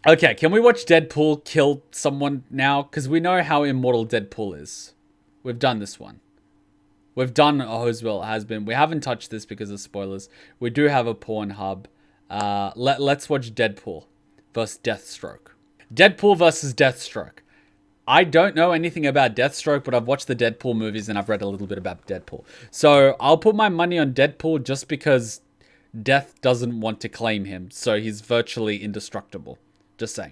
Okay, can we watch Deadpool kill someone now? Because we know how immortal Deadpool is. We've done this one. We've done Oswald has been. We haven't touched this because of spoilers. We do have a Pornhub. Let's watch Deadpool versus Deathstroke. Deadpool versus Deathstroke. I don't know anything about Deathstroke, but I've watched the Deadpool movies and I've read a little bit about Deadpool. So I'll put my money on Deadpool just because Death doesn't want to claim him. So he's virtually indestructible. Just saying.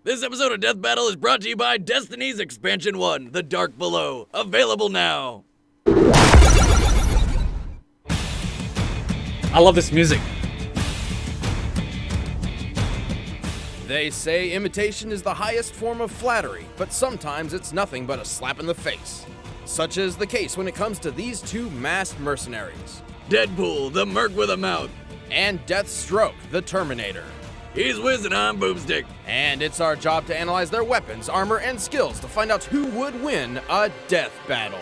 This episode of Death Battle is brought to you by Destiny's Expansion 1, The Dark Below. Available now. I love this music. They say imitation is the highest form of flattery, but sometimes it's nothing but a slap in the face. Such is the case when it comes to these two masked mercenaries. Deadpool, the merc with a mouth. And Deathstroke, the Terminator. He's whizzing on Boomstick. And it's our job to analyze their weapons, armor, and skills to find out who would win a death battle.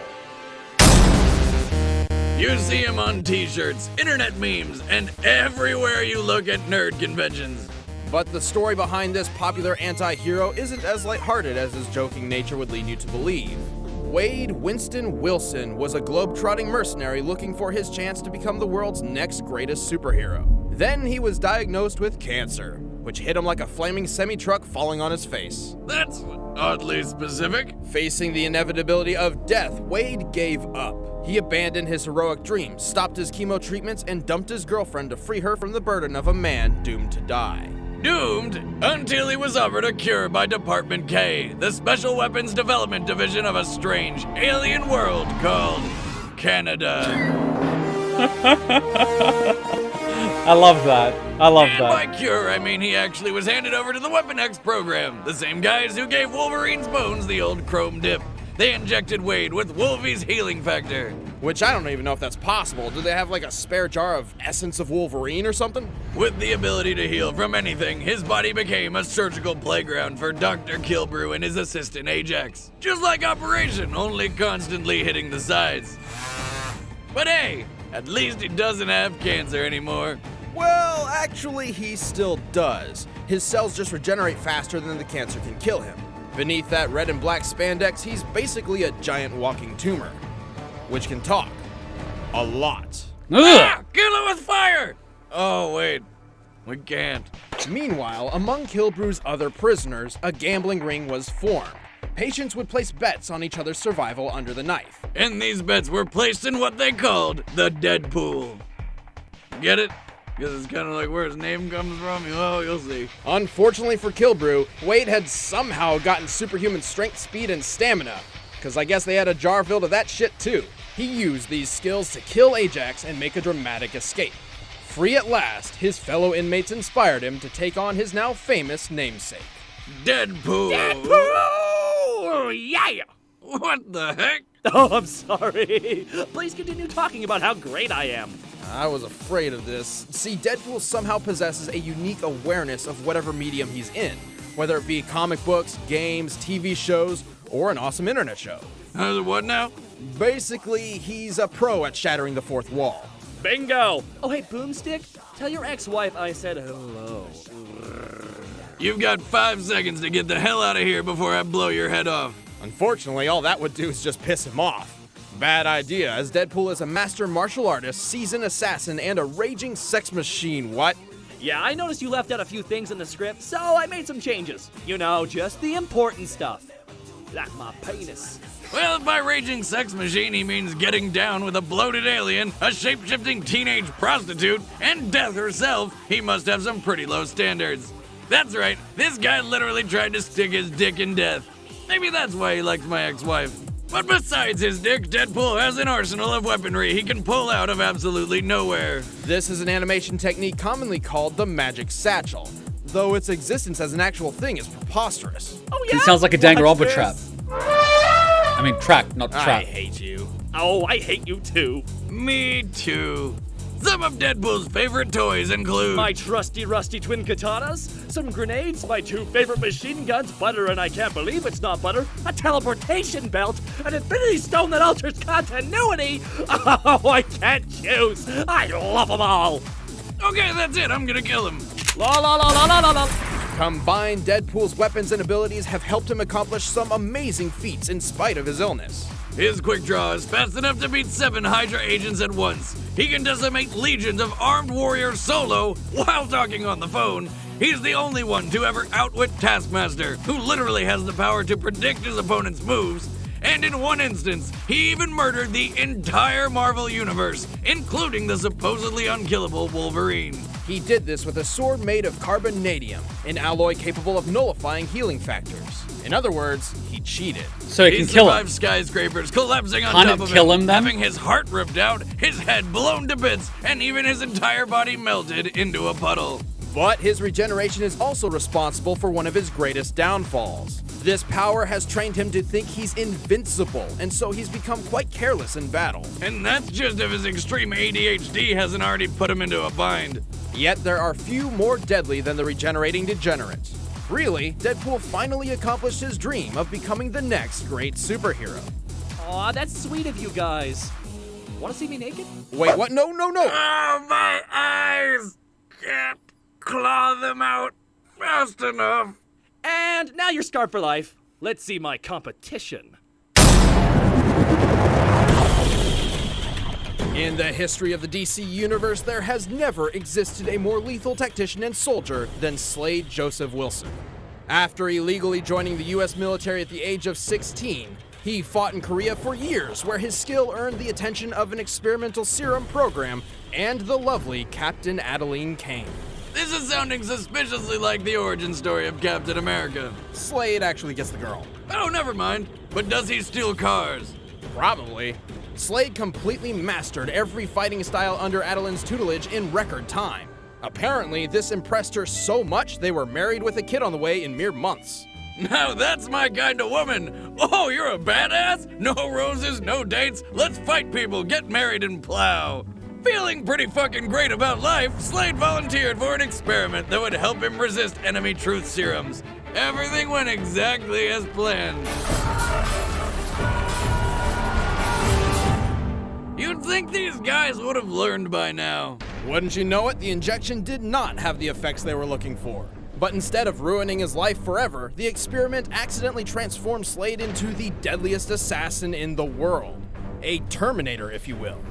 You see him on t-shirts, internet memes, and everywhere you look at nerd conventions. But the story behind this popular anti-hero isn't as lighthearted as his joking nature would lead you to believe. Wade Winston Wilson was a globe-trotting mercenary looking for his chance to become the world's next greatest superhero. Then he was diagnosed with cancer, which hit him like a flaming semi-truck falling on his face. That's oddly specific. Facing the inevitability of death, Wade gave up. He abandoned his heroic dreams, stopped his chemo treatments, and dumped his girlfriend to free her from the burden of a man doomed to die. Doomed until he was offered a cure by Department K, the Special Weapons Development Division of a strange alien world called Canada. I love that. I love And that. by cure, I mean he actually was handed over to the Weapon X program, the same guys who gave Wolverine's bones the old chrome dip. They injected Wade with Wolvie's healing factor. Which I don't even know if that's possible. Do they have like a spare jar of essence of Wolverine or something? With the ability to heal from anything, his body became a surgical playground for Dr. Kilbrew and his assistant Ajax. Just like Operation, only constantly hitting the sides. But hey, at least he doesn't have cancer anymore. Well, actually, he still does. His cells just regenerate faster than the cancer can kill him. Beneath that red and black spandex, he's basically a giant walking tumor, which can talk. A lot. Ah, kill him with fire! Oh, wait. We can't. Meanwhile, among Kilbrew's other prisoners, a gambling ring was formed. Patients would place bets on each other's survival under the knife. And these bets were placed in what they called the Deadpool. Get it? Because it's kind of like where his name comes from. Oh, you'll see. Unfortunately for Kilbrew, Wade had somehow gotten superhuman strength, speed, and stamina. Because I guess they had a jar filled of that shit too. He used these skills to kill Ajax and make a dramatic escape. Free at last, his fellow inmates inspired him to take on his now famous namesake. Deadpool! Deadpool! Yeah! What the heck? Oh, I'm sorry. Please continue talking about how great I am. I was afraid of this. See, Deadpool somehow possesses a unique awareness of whatever medium he's in, whether it be comic books, games, TV shows, or an awesome internet show. What now? Basically, he's a pro at shattering the fourth wall. Bingo! Oh, hey, Boomstick, tell your ex-wife I said hello. You've got 5 seconds to get the hell out of here before I blow your head off. Unfortunately, all that would do is just piss him off. Bad idea, as Deadpool is a master martial artist, seasoned assassin, and a raging sex machine, what? Yeah, I noticed you left out a few things in the script, so I made some changes. You know, just the important stuff. Like my penis. Well, if by raging sex machine he means getting down with a bloated alien, a shape-shifting teenage prostitute, and Death herself, he must have some pretty low standards. That's right, this guy literally tried to stick his dick in Death. Maybe that's why he likes my ex-wife. But besides his dick, Deadpool has an arsenal of weaponry he can pull out of absolutely nowhere. This is an animation technique commonly called the magic satchel, though its existence as an actual thing is preposterous. Oh, yeah? It sounds like a Danganronpa Watch trap. this. I mean, track, not I trap. hate you. Oh, I hate you too. Me too. Some of Deadpool's favorite toys include My trusty rusty twin katanas, some grenades, my 2 favorite machine guns, butter and I can't believe it's not butter, a teleportation belt, an infinity stone that alters continuity. Oh, I can't choose. I love them all. Okay, that's it. I'm gonna kill him. La la la la la la la. Combined, Deadpool's weapons and abilities have helped him accomplish some amazing feats in spite of his illness. His quick draw is fast enough to beat 7 Hydra agents at once. He can decimate legions of armed warriors solo while talking on the phone. He's the only one to ever outwit Taskmaster, who literally has the power to predict his opponent's moves. And in one instance, he even murdered the entire Marvel Universe, including the supposedly unkillable Wolverine. He did this with a sword made of carbonadium, an alloy capable of nullifying healing factors. In other words, he cheated. So he He can kill him. survived skyscrapers collapsing on Can't top it of kill him, him then? having his heart ripped out, his head blown to bits, and even his entire body melted into a puddle. But his regeneration is also responsible for one of his greatest downfalls. This power has trained him to think he's invincible, and so he's become quite careless in battle. And that's just if his extreme ADHD hasn't already put him into a bind. Yet there are few more deadly than the regenerating degenerate. Really, Deadpool finally accomplished his dream of becoming the next great superhero. Aw, that's sweet of you guys. Want to see me naked? Wait, what? No, no, no! Oh, my eyes! Can't claw them out fast enough. And now you're scarred for life. Let's see my competition. In the history of the DC Universe, there has never existed a more lethal tactician and soldier than Slade Joseph Wilson. After illegally joining the US military at the age of 16, he fought in Korea for years, where his skill earned the attention of an experimental serum program and the lovely Captain Adeline Kane. This is sounding suspiciously like the origin story of Captain America. Slade actually gets the girl. Oh, never mind. But does he steal cars? Probably. Slade completely mastered every fighting style under Adeline's tutelage in record time. Apparently, this impressed her so much they were married with a kid on the way in mere months. Now that's my kind of woman. Oh, you're a badass? No roses, no dates. Let's fight people, get married, and plow. Feeling pretty fucking great about life, Slade volunteered for an experiment that would help him resist enemy truth serums. Everything went exactly as planned. You'd think these guys would have learned by now. Wouldn't you know it, the injection did not have the effects they were looking for. But instead of ruining his life forever, the experiment accidentally transformed Slade into the deadliest assassin in the world. A Terminator, if you will.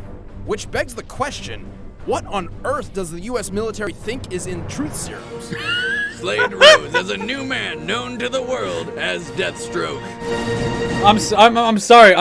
Which begs the question, what on earth does the US military think is in truth serums? Slade rose as a new man known to the world as Deathstroke. I'm sorry.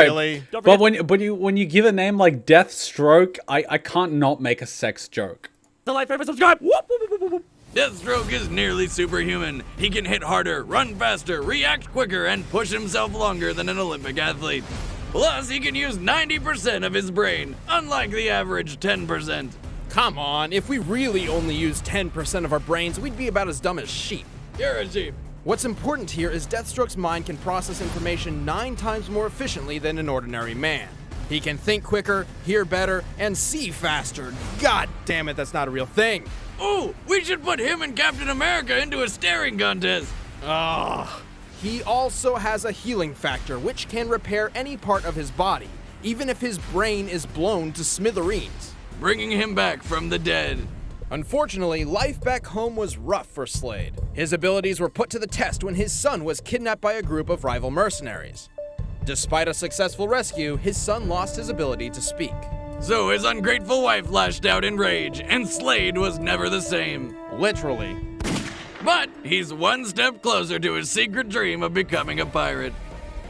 Really? But when you give a name like Deathstroke, I can't not make a sex joke. The like, favorite, subscribe. Whoop, whoop, whoop, whoop, whoop. Deathstroke is nearly superhuman. He can hit harder, run faster, react quicker, and push himself longer than an Olympic athlete. Plus, he can use 90% of his brain, unlike the average 10%. Come on, if we really only used 10% of our brains, we'd be about as dumb as sheep. You're a sheep. What's important here is Deathstroke's mind can process information 9 times more efficiently than an ordinary man. He can think quicker, hear better, and see faster. God damn it, that's not a real thing. Ooh, we should put him and Captain America into a staring contest. Ugh. He also has a healing factor, which can repair any part of his body, even if his brain is blown to smithereens. Bringing him back from the dead. Unfortunately, life back home was rough for Slade. His abilities were put to the test when his son was kidnapped by a group of rival mercenaries. Despite a successful rescue, his son lost his ability to speak. So his ungrateful wife lashed out in rage, and Slade was never the same. Literally. But he's one step closer to his secret dream of becoming a pirate.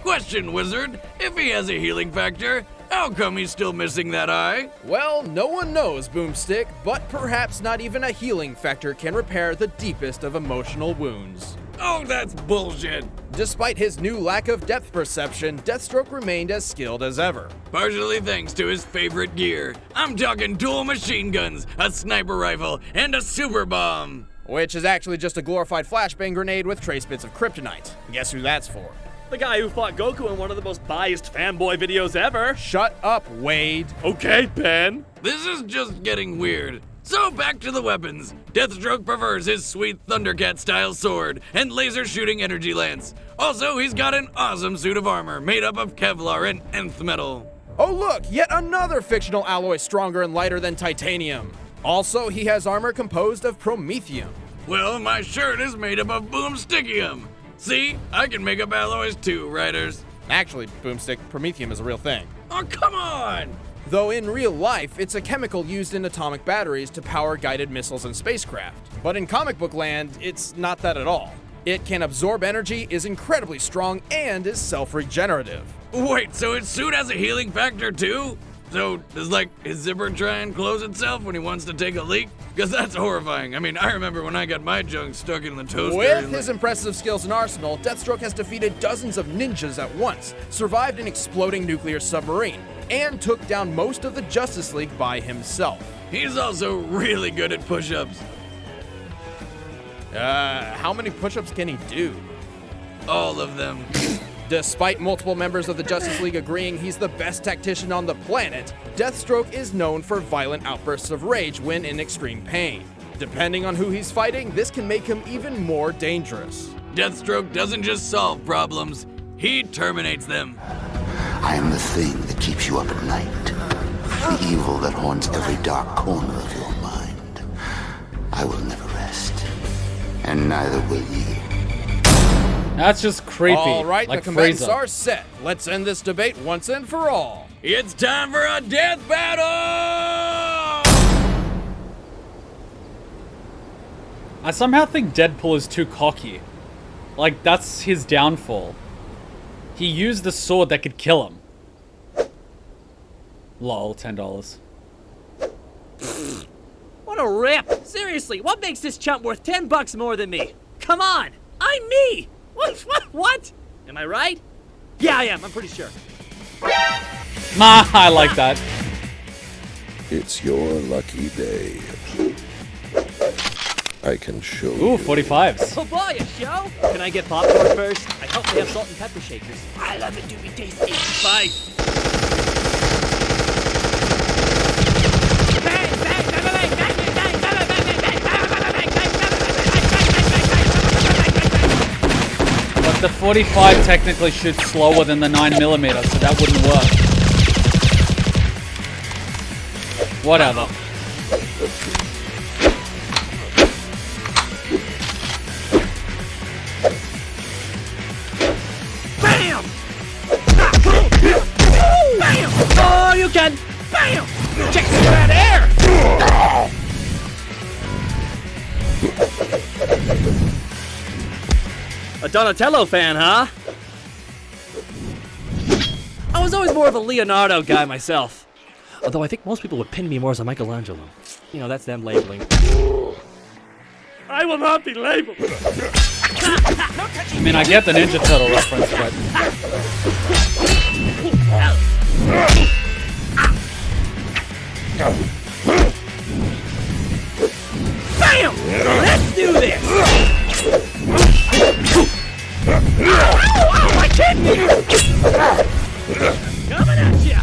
Question, Wizard, if he has a healing factor, how come he's still missing that eye? Well, no one knows, Boomstick, but perhaps not even a healing factor can repair the deepest of emotional wounds. Oh, that's bullshit. Despite his new lack of depth perception, Deathstroke remained as skilled as ever. Partially thanks to his favorite gear. I'm talking dual machine guns, a sniper rifle, and a super bomb. Which is actually just a glorified flashbang grenade with trace bits of kryptonite. Guess who that's for? The guy who fought Goku in one of the most biased fanboy videos ever. Shut up, Wade. Okay, Ben. This is just getting weird. So back to the weapons. Deathstroke prefers his sweet Thundercat-style sword and laser-shooting energy lance. Also, he's got an awesome suit of armor made up of Kevlar and nth metal. Oh look, yet another fictional alloy stronger and lighter than titanium. Also, he has armor composed of promethium. Well, my shirt is made up of boomstickium. See? I can make up alloys too, writers. Actually, Boomstick, promethium is a real thing. Oh, come on! Though in real life, it's a chemical used in atomic batteries to power guided missiles and spacecraft. But in comic book land, it's not that at all. It can absorb energy, is incredibly strong, and is self-regenerative. Wait, so his suit has a healing factor too? So does like his zipper try and close itself when he wants to take a leak? Because that's horrifying. I mean, I remember when I got my junk stuck in the toaster. With his impressive skills and arsenal, Deathstroke has defeated dozens of ninjas at once, survived an exploding nuclear submarine, and took down most of the Justice League by himself. He's also really good at push-ups. How many push-ups can he do? All of them. Despite multiple members of the Justice League agreeing he's the best tactician on the planet, Deathstroke is known for violent outbursts of rage when in extreme pain. Depending on who he's fighting, this can make him even more dangerous. Deathstroke doesn't just solve problems, he terminates them. I am the thing that keeps you up at night. The evil that haunts every dark corner of your mind. I will never rest. And neither will you. That's just creepy. All right, like the combatants Frieza. are set. Let's end this debate once and for all. It's time for a death battle! I somehow think Deadpool is too cocky. Like, that's his downfall. He used the sword that could kill him. Lol, $10. What a rip! Seriously, what makes this chump worth $10 more than me? Come on! I'm me! What? Am I right? Yeah, I am. I'm pretty sure. I like that. It's your lucky day. I can show Ooh, you. 45s. Oh boy, a show? Can I get popcorn first? I hope they have salt and pepper shakers. I love it to be tasty. Bye. But the 45 technically shoots slower than the 9mm, so that wouldn't work. Whatever. Bam! Bam! Oh, you can! Bam! Check that air! A Donatello fan, huh? I was always more of a Leonardo guy myself. Although I think most people would pin me more as a Michelangelo. You know, that's them labeling. I will not be labeled! I mean, I get the Ninja Turtle reference, but... Bam! Let's do this! Ow, my kidney! Coming at ya!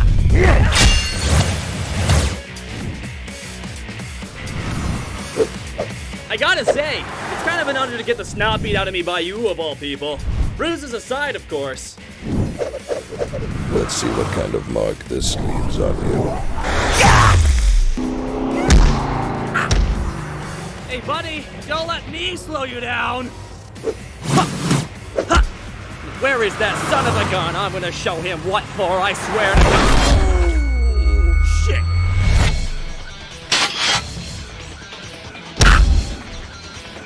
I gotta say, it's kind of an honor to get the snot beat out of me by you, of all people. Bruises aside, of course. Let's see what kind of mark this leaves on you. Hey, buddy, don't let me slow you down. Where is that son of a gun? I'm gonna show him what for, I swear to God. Oh, shit.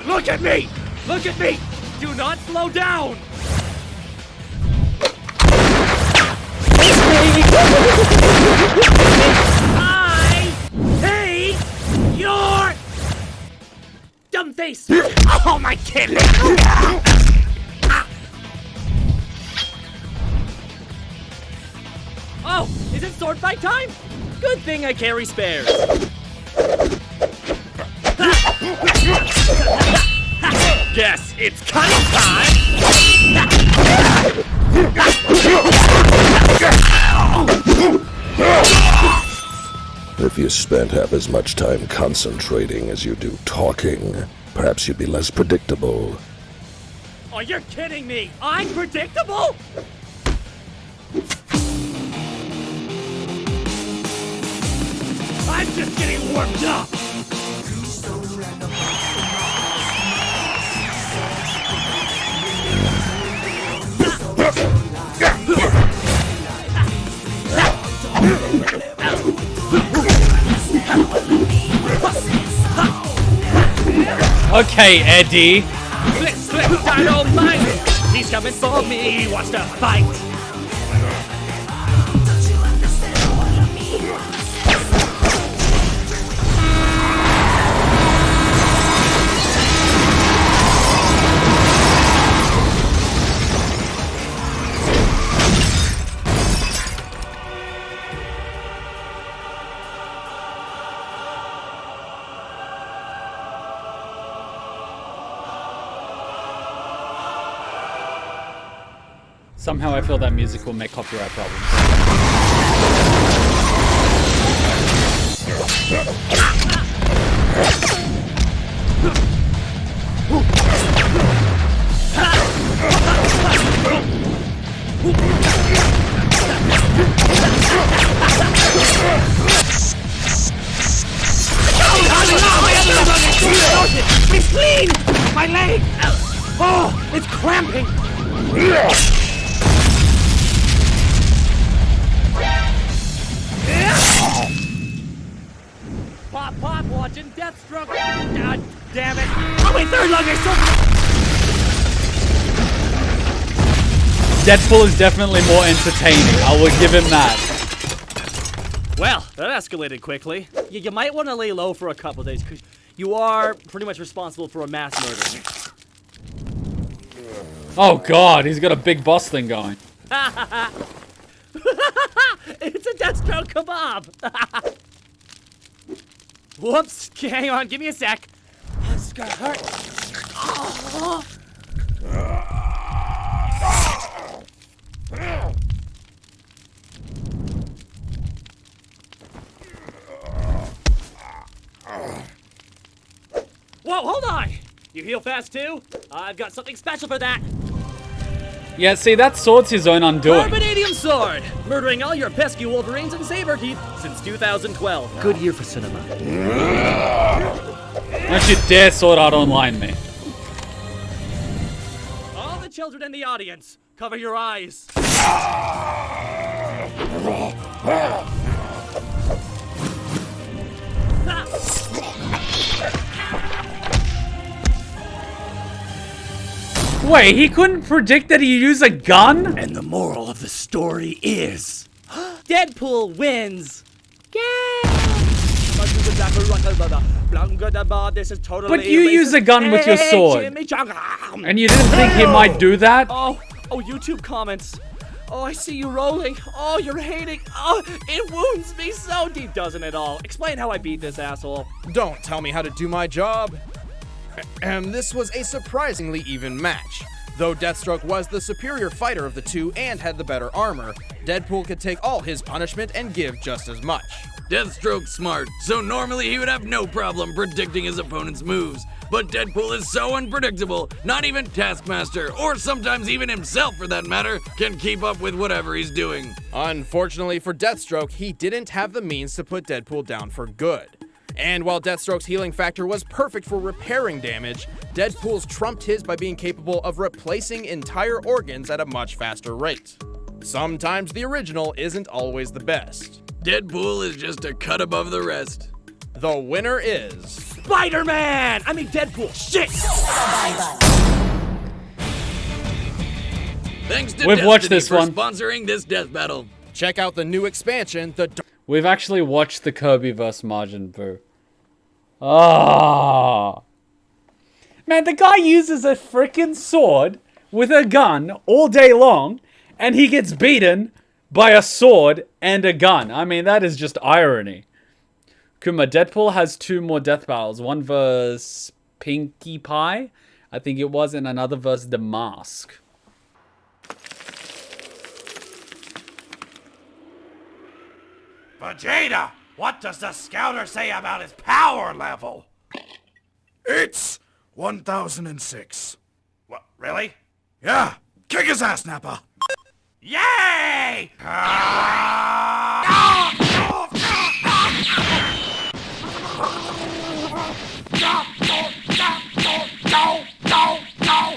Look at me! Look at me! Do not slow down! I hate your dumb face! Oh, my kidney! Oh, is it sword fight time? Good thing I carry spares. Guess it's cutting time! If you spent half as much time concentrating as you do talking, perhaps you'd be less predictable. Oh, you're kidding me! I'm predictable? I'm just getting warmed up! Okay, Eddie. Flip, flip, dynamite! He's coming for me, he wants to fight! Somehow I feel that music will make copyright problems. It's clean! My leg! Oh, it's cramping! Pop, watching Deathstroke! God damn it! Oh, my third lung is Deadpool is definitely more entertaining. I will give him that. Well, that escalated quickly. You might want to lay low for a couple days, because you are pretty much responsible for a mass murder. Oh god, he's got a big boss thing going. It's a Deathstroke kebab! Whoops, hang on, give me a sec. This is gonna hurt. Oh. Whoa, hold on! You heal fast too? I've got something special for that. Yeah, see, that sword's his own undoing. Carbonadium sword! Murdering all your pesky Wolverines and Saberteeth since 2012. Good year for cinema. Don't you dare Sword Art Online me. All the children in the audience, cover your eyes. Wait, he couldn't predict that he'd use a gun? And the moral of the story is... Deadpool wins! Yay! This is totally But you use a gun with your sword. And you didn't think he might do that? Oh, YouTube comments. Oh, I see you rolling. Oh, you're hating. Oh, it wounds me so deep, doesn't it all? Explain how I beat this asshole. Don't tell me how to do my job. This was a surprisingly even match. Though Deathstroke was the superior fighter of the two and had the better armor, Deadpool could take all his punishment and give just as much. Deathstroke's smart, so normally he would have no problem predicting his opponent's moves. But Deadpool is so unpredictable, not even Taskmaster, or sometimes even himself for that matter, can keep up with whatever he's doing. Unfortunately for Deathstroke, he didn't have the means to put Deadpool down for good. And while Deathstroke's healing factor was perfect for repairing damage, Deadpool's trumped his by being capable of replacing entire organs at a much faster rate. Sometimes the original isn't always the best. Deadpool is just a cut above the rest. The winner is... Spider-Man! I mean Deadpool, shit! Thanks to We've watched Destiny this for one. sponsoring this death battle. Check out the new expansion, the... We've actually watched the Kirby vs. Majin Buu. Ah, man, the guy uses a freaking sword with a gun all day long, and he gets beaten by a sword and a gun. I mean, that is just irony. Kuma, Deadpool has 2 more death battles. One versus Pinkie Pie, I think it was, and another versus The Mask. Vegeta, what does the scouter say about his power level? It's 1006. What, really? Yeah, kick his ass, Nappa. Yay!